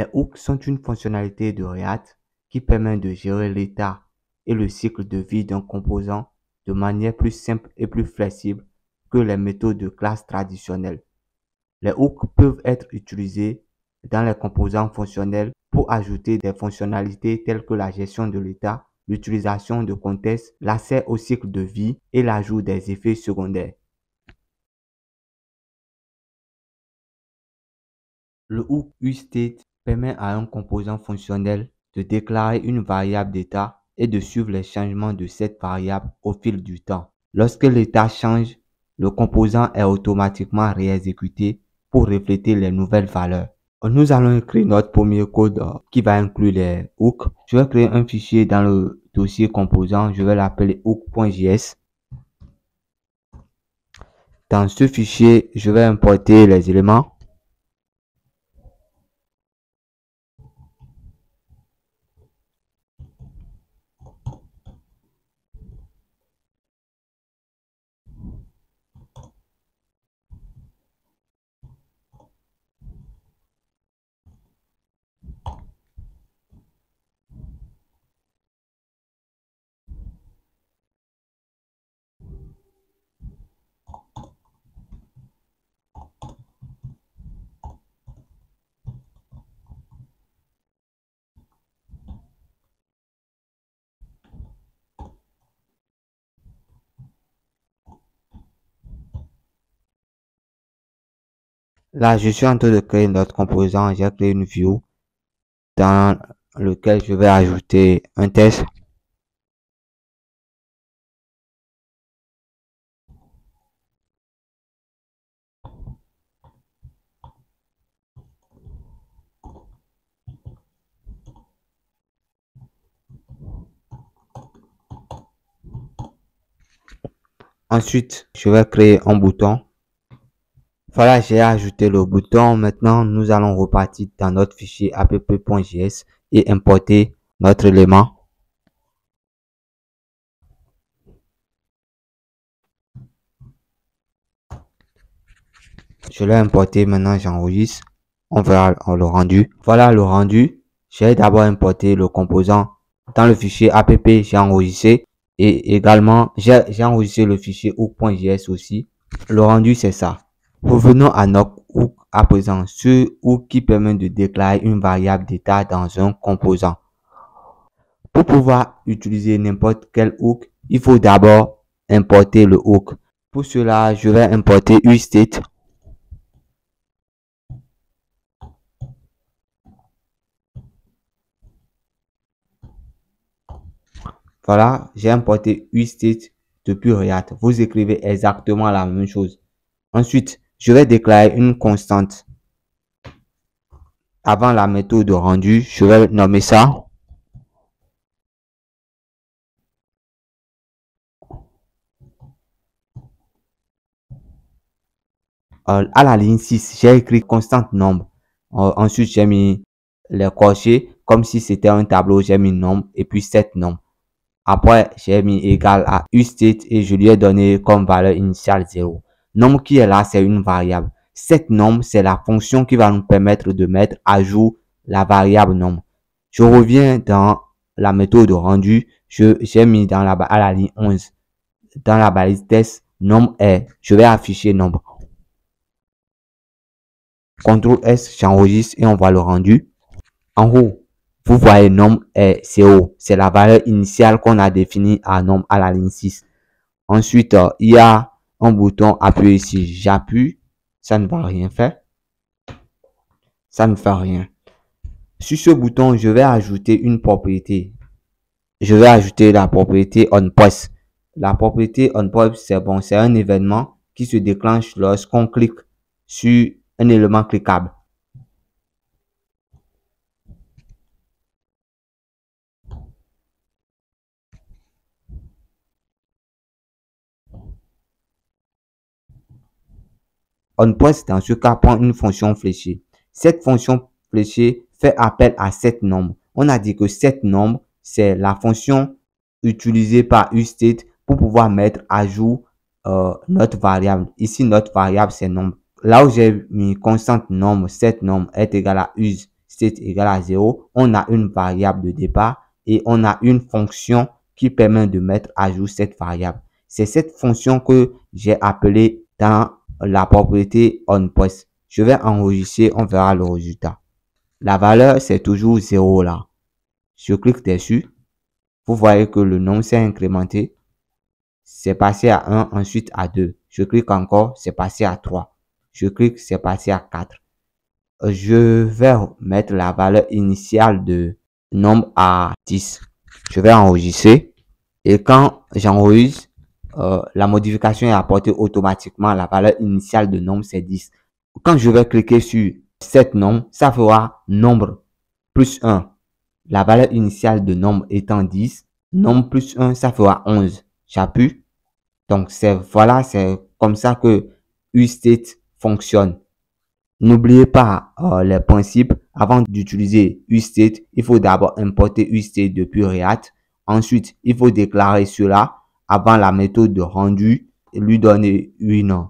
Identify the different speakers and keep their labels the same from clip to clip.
Speaker 1: Les hooks sont une fonctionnalité de React qui permet de gérer l'état et le cycle de vie d'un composant de manière plus simple et plus flexible que les méthodes de classe traditionnelles. Les hooks peuvent être utilisés dans les composants fonctionnels pour ajouter des fonctionnalités telles que la gestion de l'état, l'utilisation de contextes, l'accès au cycle de vie et l'ajout des effets secondaires. Le hook useState permet à un composant fonctionnel de déclarer une variable d'état et de suivre les changements de cette variable au fil du temps. Lorsque l'état change, le composant est automatiquement réexécuté pour refléter les nouvelles valeurs. Nous allons écrire notre premier code qui va inclure les hooks. Je vais créer un fichier dans le dossier composant. Je vais l'appeler hook.js. Dans ce fichier, je vais importer les éléments. Là, je suis en train de créer notre composant. J'ai créé une view dans lequel je vais ajouter un test. Ensuite, je vais créer un bouton. Voilà, j'ai ajouté le bouton. Maintenant, nous allons repartir dans notre fichier app.js et importer notre élément. Je l'ai importé, maintenant j'enregistre. On verra le rendu. Voilà le rendu. J'ai d'abord importé le composant dans le fichier app, j'ai enregistré. Et également, j'ai enregistré le fichier hook.js aussi. Le rendu, c'est ça. Revenons à notre hook à présent. Ce hook qui permet de déclarer une variable d'état dans un composant. Pour pouvoir utiliser n'importe quel hook, il faut d'abord importer le hook. Pour cela, je vais importer useState. Voilà, j'ai importé useState depuis React. Vous écrivez exactement la même chose. Ensuite, je vais déclarer une constante. Avant la méthode de rendu, je vais nommer ça. À la ligne 6, j'ai écrit constante nombre. Ensuite, j'ai mis les cochers comme si c'était un tableau. J'ai mis nombre et puis 7 nombres. Après, j'ai mis égal à useState et je lui ai donné comme valeur initiale 0. Nombre qui est là, c'est une variable. Cette nombre, c'est la fonction qui va nous permettre de mettre à jour la variable nombre. Je reviens dans la méthode de rendu. J'ai mis à la ligne 11. Dans la balise test, nombre est. Je vais afficher nombre. CTRL S, j'enregistre et on voit le rendu. En haut, vous voyez nombre est 0. C'est la valeur initiale qu'on a définie à nombre à la ligne 6. Ensuite, il y a un bouton appuyer ici. J'appuie. Ça ne va rien faire. Ça ne fait rien. Sur ce bouton, je vais ajouter une propriété. Je vais ajouter la propriété onPress. La propriété onPress, c'est bon, c'est un événement qui se déclenche lorsqu'on clique sur un élément cliquable. onPress, dans ce cas, prend une fonction fléchée. Cette fonction fléchée fait appel à cette nombre. On a dit que cette nombre, c'est la fonction utilisée par useState pour pouvoir mettre à jour notre variable. Ici, notre variable, c'est nombre. Là où j'ai mis constante nombre, cette nombre est égale à useState. useState égale à 0, on a une variable de départ et on a une fonction qui permet de mettre à jour cette variable. C'est cette fonction que j'ai appelée dans la propriété onPost. Je vais enregistrer, on verra le résultat. La valeur, c'est toujours 0 là. Je clique dessus. Vous voyez que le nombre s'est incrémenté. C'est passé à 1, ensuite à 2. Je clique encore, c'est passé à 3. Je clique, c'est passé à 4. Je vais mettre la valeur initiale de nombre à 10. Je vais enregistrer. Et quand j'enregistre, la modification est apportée automatiquement. La valeur initiale de nombre, c'est 10. Quand je vais cliquer sur cet nombre, ça fera nombre plus 1. La valeur initiale de nombre étant 10, nombre plus 1, ça fera 11. J'appuie. Donc, voilà, c'est comme ça que useState fonctionne. N'oubliez pas les principes. Avant d'utiliser useState, il faut d'abord importer useState depuis React. Ensuite, il faut déclarer cela avant la méthode de rendu et lui donner une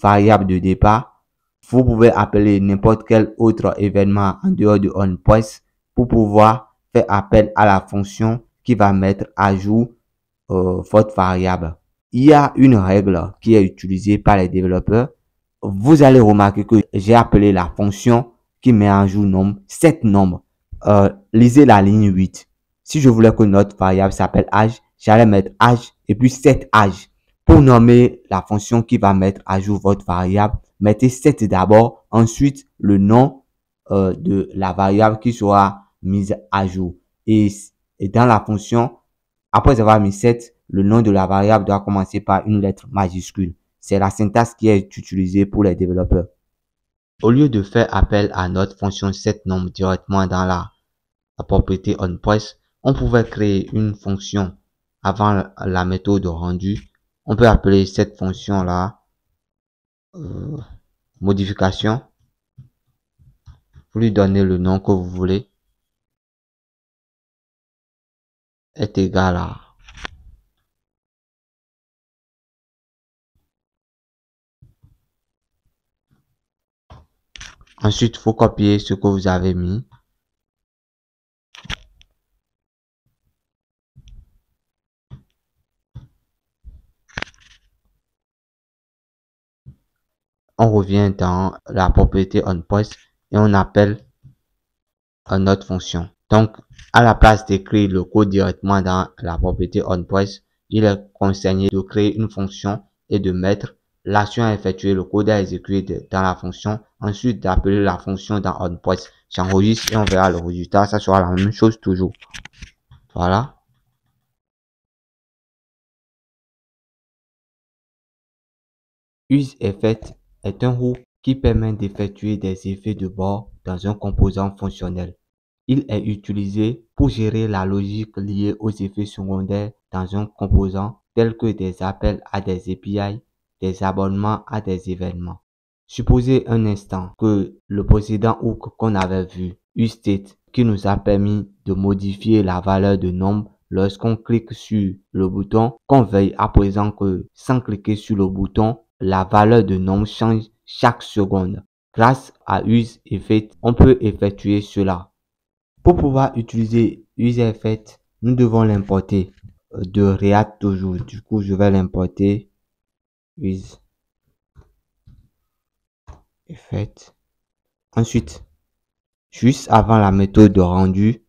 Speaker 1: variable de départ. Vous pouvez appeler n'importe quel autre événement en dehors de onPost pour pouvoir faire appel à la fonction qui va mettre à jour votre variable. Il y a une règle qui est utilisée par les développeurs. Vous allez remarquer que j'ai appelé la fonction qui met à jour nombre, cet nombre. Lisez la ligne 8. Si je voulais que notre variable s'appelle âge, j'allais mettre âge et puis cet âge. Pour nommer la fonction qui va mettre à jour votre variable, mettez set d'abord, ensuite le nom de la variable qui sera mise à jour. Et dans la fonction, après avoir mis set, le nom de la variable doit commencer par une lettre majuscule. C'est la syntaxe qui est utilisée pour les développeurs. Au lieu de faire appel à notre fonction setNombre directement dans la propriété onPost, on pouvait créer une fonction avant la méthode de rendu. On peut appeler cette fonction-là modification. Vous lui donnez le nom que vous voulez. Est égal à ensuite, il faut copier ce que vous avez mis. On revient dans la propriété onPost et on appelle notre fonction. Donc, à la place d'écrire le code directement dans la propriété onPost, il est conseillé de créer une fonction et de mettre l'action à effectuer, le code à exécuter dans la fonction, ensuite d'appeler la fonction dans onPost. J'enregistre et on verra le résultat. Ça sera la même chose toujours. Voilà. useEffect est un hook qui permet d'effectuer des effets de bord dans un composant fonctionnel. Il est utilisé pour gérer la logique liée aux effets secondaires dans un composant tel que des appels à des API, des abonnements à des événements. Supposez un instant que le précédent hook qu'on avait vu, useState, qui nous a permis de modifier la valeur de nombre lorsqu'on clique sur le bouton, qu'on veuille à présent que sans cliquer sur le bouton, la valeur de nombre change chaque seconde. Grâce à useEffect, on peut effectuer cela. Pour pouvoir utiliser useEffect, nous devons l'importer de React toujours. Du coup, je vais l'importer useEffect. Ensuite, juste avant la méthode de rendu,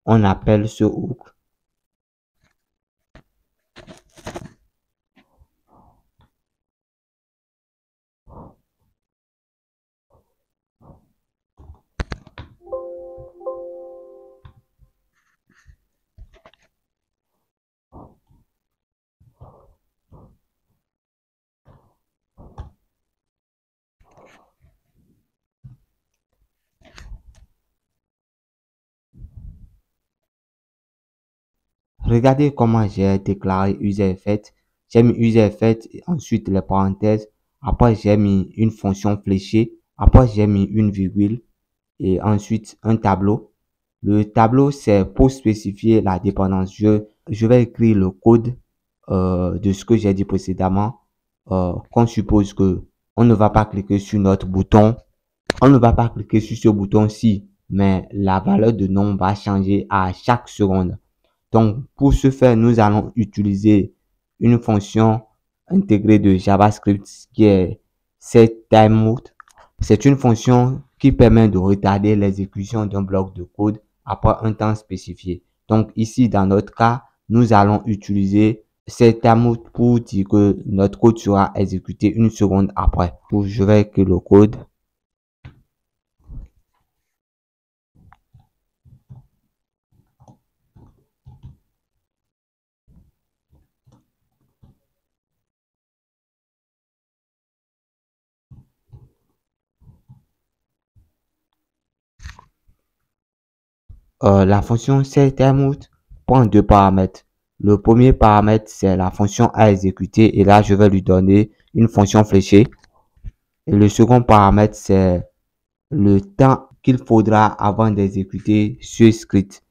Speaker 1: on appelle ce hook. Regardez comment j'ai déclaré useEffect. J'ai mis useEffect et ensuite les parenthèses. Après, j'ai mis une fonction fléchée. Après, j'ai mis une virgule et ensuite un tableau. Le tableau, c'est pour spécifier la dépendance. Je vais écrire le code de ce que j'ai dit précédemment. Qu'on suppose que on ne va pas cliquer sur notre bouton. On ne va pas cliquer sur ce bouton-ci mais la valeur de nombre va changer à chaque seconde. Donc, pour ce faire, nous allons utiliser une fonction intégrée de JavaScript qui est setTimeout. C'est une fonction qui permet de retarder l'exécution d'un bloc de code après un temps spécifié. Donc, ici, dans notre cas, nous allons utiliser setTimeout pour dire que notre code sera exécuté une seconde après. Donc, je vais écrire le code. La fonction setTimeout prend deux paramètres. Le premier paramètre, c'est la fonction à exécuter et là, je vais lui donner une fonction fléchée. Et le second paramètre, c'est le temps qu'il faudra avant d'exécuter ce script.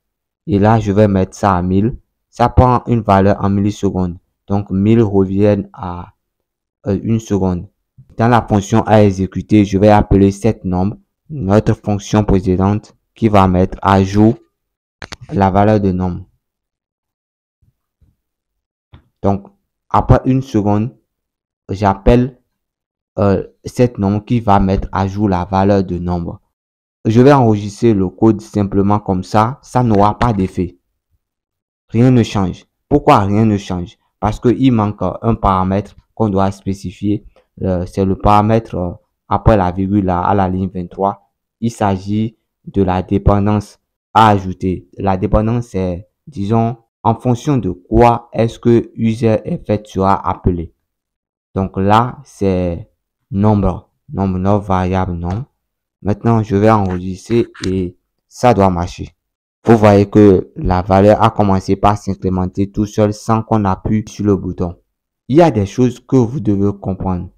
Speaker 1: Et là, je vais mettre ça à 1000. Ça prend une valeur en millisecondes. Donc, 1000 reviennent à une seconde. Dans la fonction à exécuter, je vais appeler setNumber, notre fonction précédente qui va mettre à jour la valeur de nombre. Donc, après une seconde, j'appelle setNumber qui va mettre à jour la valeur de nombre. Je vais enregistrer le code simplement comme ça n'aura pas d'effet. Rien ne change. Pourquoi rien ne change? Parce qu'il manque un paramètre qu'on doit spécifier. C'est le paramètre après la virgule à la ligne 23. Il s'agit de la dépendance à ajouter. La dépendance, c'est, disons, en fonction de quoi est-ce que userEffect sera appelé. Donc là, c'est nombre, variable nombre. Maintenant, je vais enregistrer et ça doit marcher. Vous voyez que la valeur a commencé par s'incrémenter tout seul sans qu'on appuie sur le bouton. Il y a des choses que vous devez comprendre.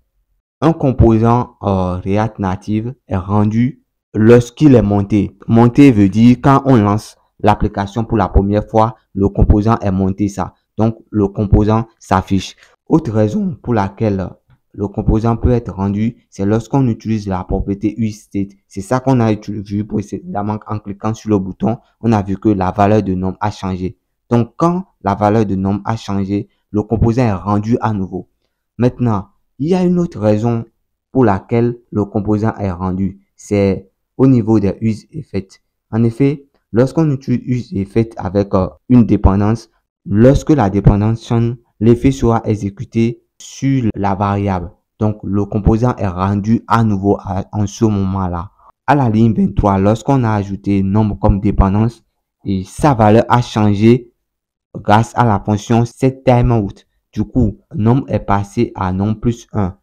Speaker 1: Un composant React Native est rendu lorsqu'il est monté. Monté veut dire quand on lance l'application pour la première fois, le composant est monté ça. Donc, le composant s'affiche. Autre raison pour laquelle le composant peut être rendu, c'est lorsqu'on utilise la propriété useState. C'est ça qu'on a vu précédemment en cliquant sur le bouton. On a vu que la valeur de nombre a changé. Donc, quand la valeur de nombre a changé, le composant est rendu à nouveau. Maintenant, il y a une autre raison pour laquelle le composant est rendu. C'est au niveau des useEffects. En effet, lorsqu'on utilise useEffect avec une dépendance, lorsque la dépendance change, l'effet sera exécuté sur la variable. Donc, le composant est rendu à nouveau en ce moment-là. À la ligne 23, lorsqu'on a ajouté nombre comme dépendance, et sa valeur a changé grâce à la fonction setTimeout. Du coup, nombre est passé à nombre plus 1.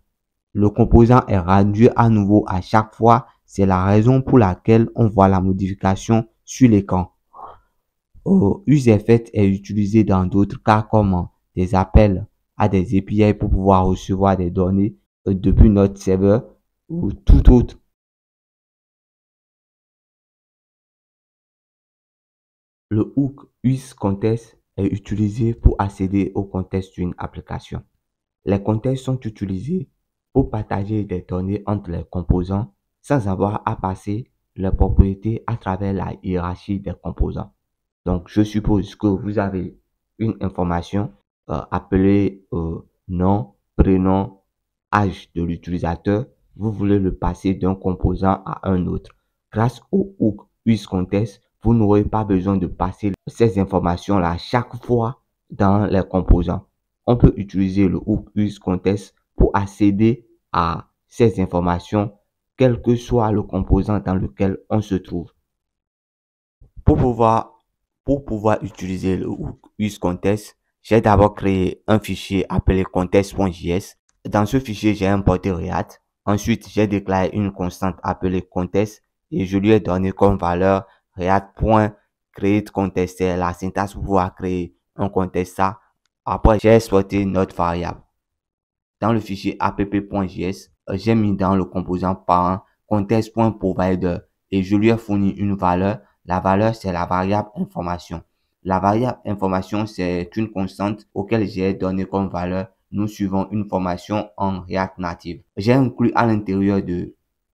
Speaker 1: Le composant est rendu à nouveau à chaque fois. C'est la raison pour laquelle on voit la modification sur l'écran. useEffect est utilisé dans d'autres cas comme des appels à des API pour pouvoir recevoir des données depuis notre serveur ou tout autre. Le hook useContest est utilisé pour accéder au contexte d'une application. Les contextes sont utilisés pour partager des données entre les composants sans avoir à passer les propriétés à travers la hiérarchie des composants. Donc, je suppose que vous avez une information appelée nom, prénom, âge de l'utilisateur. Vous voulez le passer d'un composant à un autre. Grâce au hook useContest, vous n'aurez pas besoin de passer ces informations-là chaque fois dans les composants. On peut utiliser le hook useContest pour accéder à ces informations, quel que soit le composant dans lequel on se trouve. Pour pouvoir utiliser le hook useContest, j'ai d'abord créé un fichier appelé contest.js. Dans ce fichier, j'ai importé React. Ensuite, j'ai déclaré une constante appelée contest et je lui ai donné comme valeur React.createContest. C'est la syntaxe pour pouvoir créer un contest. Après, j'ai exporté notre variable. Dans le fichier app.js, j'ai mis dans le composant parent contest.provider et je lui ai fourni une valeur. La valeur, c'est la variable information. La variable information, c'est une constante auquel j'ai donné comme valeur. Nous suivons une formation en React Native. J'ai inclus à l'intérieur de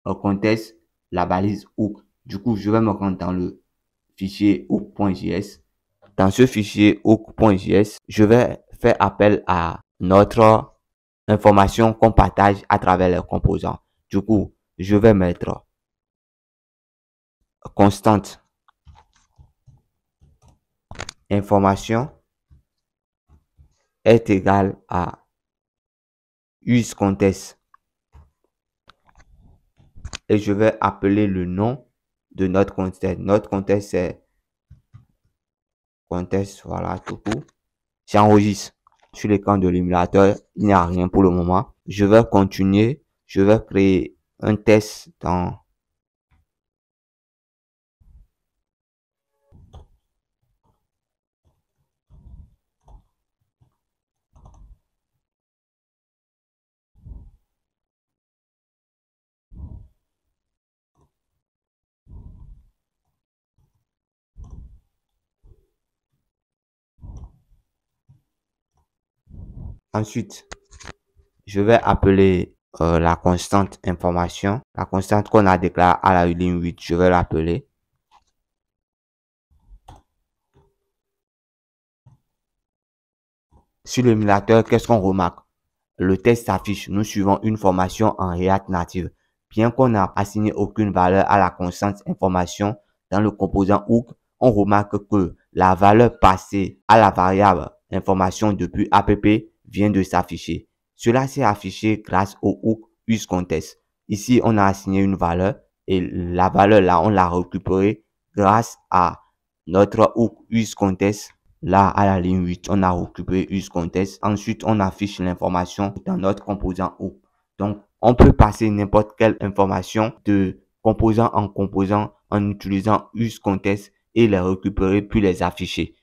Speaker 1: contest la balise hook. Du coup, je vais me rendre dans le fichier hook.js. Dans ce fichier hook.js, je vais faire appel à notre information qu'on partage à travers les composants. Du coup, je vais mettre constante information est égal à useContest et je vais appeler le nom de notre contest. Notre contest c'est contest, voilà, tout court. J'enregistre sur l'écran de l'émulateur, il n'y a rien pour le moment. Je vais continuer, je vais créer un test dans ensuite, je vais appeler la constante information, la constante qu'on a déclarée à la ligne 8, je vais l'appeler. Sur l'émulateur, qu'est-ce qu'on remarque? Le test s'affiche, nous suivons une formation en React Native. Bien qu'on n'a assigné aucune valeur à la constante information dans le composant hook, on remarque que la valeur passée à la variable information depuis app vient de s'afficher. Cela s'est affiché grâce au hook useContest. Ici, on a assigné une valeur et la valeur là, on l'a récupérée grâce à notre hook useContest. Là, à la ligne 8, on a récupéré useContest. Ensuite, on affiche l'information dans notre composant hook. Donc, on peut passer n'importe quelle information de composant en composant en utilisant useContest et les récupérer puis les afficher.